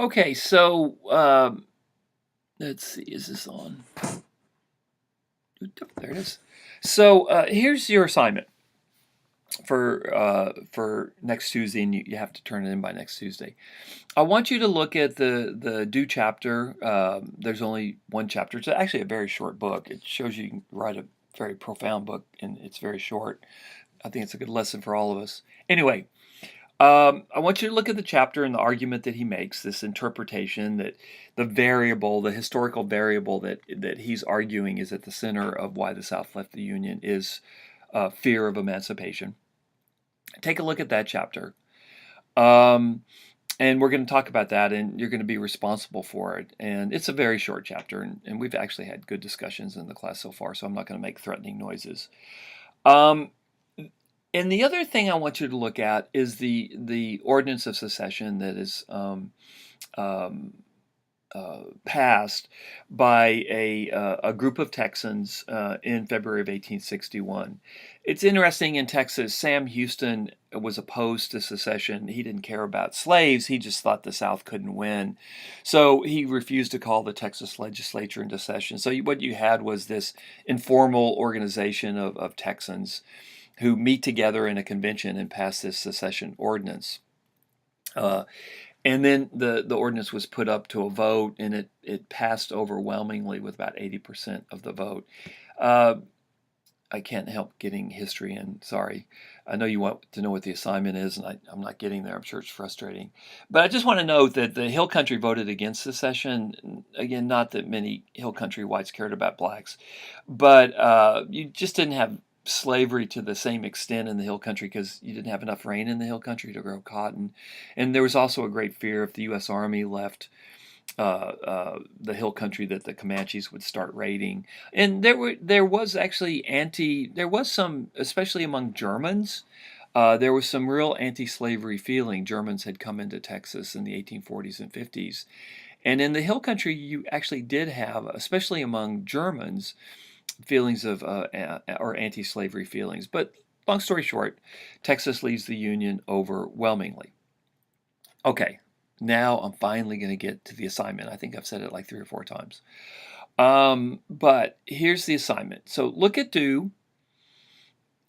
Okay, so let's see, is this on? There it is. So here's your assignment for next Tuesday, and you have to turn it in by next Tuesday. I want you to look at the due chapter. There's only one chapter. It's actually a very short book. It shows you can write a very profound book, and it's very short. I think it's a good lesson for all of us. Anyway, I want you to look at the chapter and the argument that he makes, this interpretation that the variable, the historical variable that he's arguing is at the center of why the South left the Union is fear of emancipation. Take a look at that chapter. Um, and we're going to talk about that, and you're going to be responsible for it. And it's a very short chapter, and we've actually had good discussions in the class so far, so I'm not going to make threatening noises. Um, and the other thing I want you to look at is the ordinance of secession that is um, passed by a group of Texans in February of 1861. It's interesting, in Texas, Sam Houston was opposed to secession. He didn't care about slaves. He just thought the South couldn't win. So he refused to call the Texas legislature into session. So what you had was this informal organization of Texans who meet together in a convention and pass this secession ordinance. Uh, and then the ordinance was put up to a vote, and it passed overwhelmingly with about 80% of the vote. Uh, I can't help getting history in. Sorry. I know you want to know what the assignment is, and I'm not getting there. I'm sure it's frustrating. But I just want to note that the Hill Country voted against secession. Again, not that many Hill Country whites cared about blacks, but you just didn't have slavery to the same extent in the Hill Country because you didn't have enough rain in the Hill Country to grow cotton. And there was also a great fear if the U.S. Army left the Hill Country that the Comanches would start raiding. And there was actually there was some, especially among Germans, there was some real anti-slavery feeling. Germans had come into Texas in the 1840s and 50s. And in the Hill Country, you actually did have, especially among Germans, feelings of or anti-slavery feelings. But long story short, Texas leaves the Union overwhelmingly. Okay, now I'm finally going to get to the assignment. I think I've said it like 3 or 4 times. But here's the assignment. So look at do,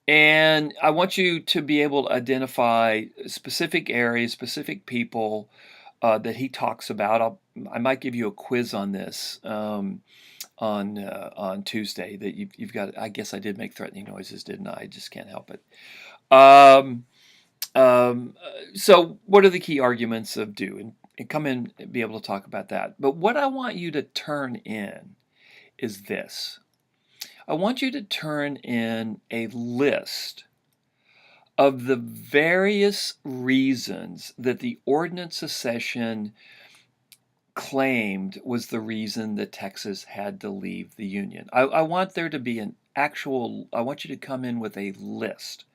and I want you to be able to identify specific areas, specific people that he talks about. I might give you a quiz on this on Tuesday. That you've got. I guess I did make threatening noises, didn't I? I just can't help it. Um, um, so what are the key arguments of do? And come in and be able to talk about that. But what I want you to turn in is this. I want you to turn in a list of the various reasons that the Ordinance of Secession claimed was the reason that Texas had to leave the Union. I want there to be I want you to come in with a list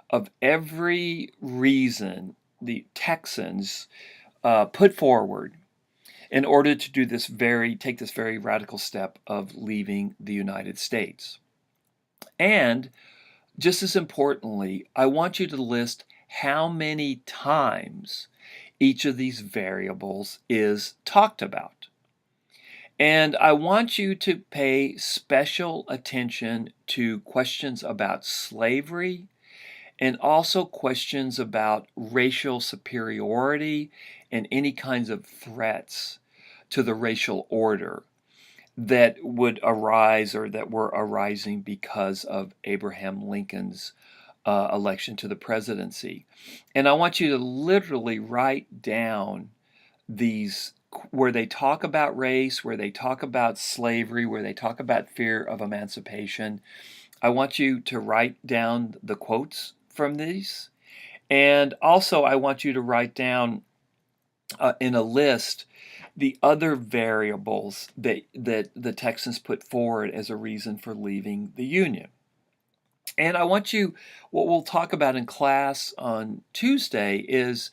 of every reason the Texans put forward in order to take this very radical step of leaving the United States. And just as importantly, I want you to list how many times each of these variables is talked about. And I want you to pay special attention to questions about slavery and also questions about racial superiority and any kinds of threats to the racial order that would arise or that were arising because of Abraham Lincoln's election to the presidency. And I want you to literally write down these where they talk about race, where they talk about slavery, where they talk about fear of emancipation. I want you to write down the quotes from these. And also, I want you to write down in a list the other variables that the Texans put forward as a reason for leaving the Union. And I want you, what we'll talk about in class on Tuesday is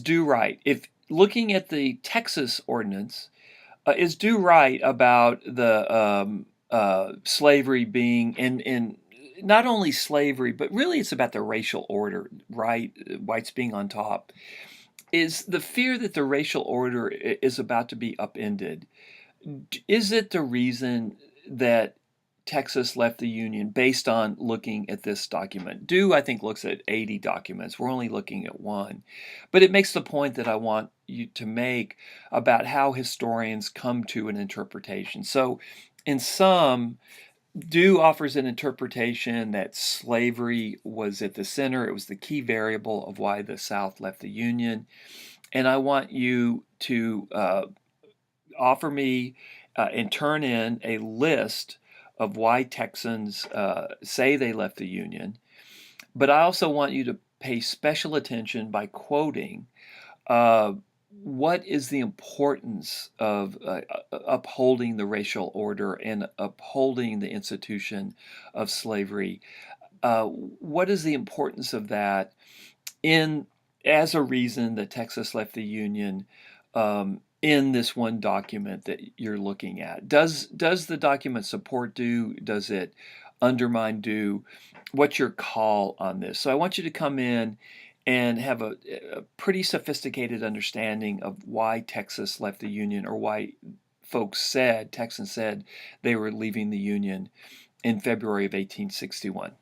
do right. If looking at the Texas ordinance, is do right about the slavery being in not only slavery, but really it's about the racial order, right? Whites being on top. is the fear that the racial order is about to be upended. Is it the reason that Texas left the Union based on looking at this document? Dew, I think, looks at 80 documents. We're only looking at one. But it makes the point that I want you to make about how historians come to an interpretation. So, in some, Dew offers an interpretation that slavery was at the center, it was the key variable of why the South left the Union. And I want you to offer me and turn in a list of why Texans say they left the Union. But I also want you to pay special attention by quoting uh, what is the importance of upholding the racial order and upholding the institution of slavery. What is the importance of that in as a reason that Texas left the Union in this one document that you're looking at? Does the document support Dew? Does it undermine Dew? What's your call on this? So I want you to come in and have a pretty sophisticated understanding of why Texas left the Union, or why Texans said they were leaving the Union in February of 1861.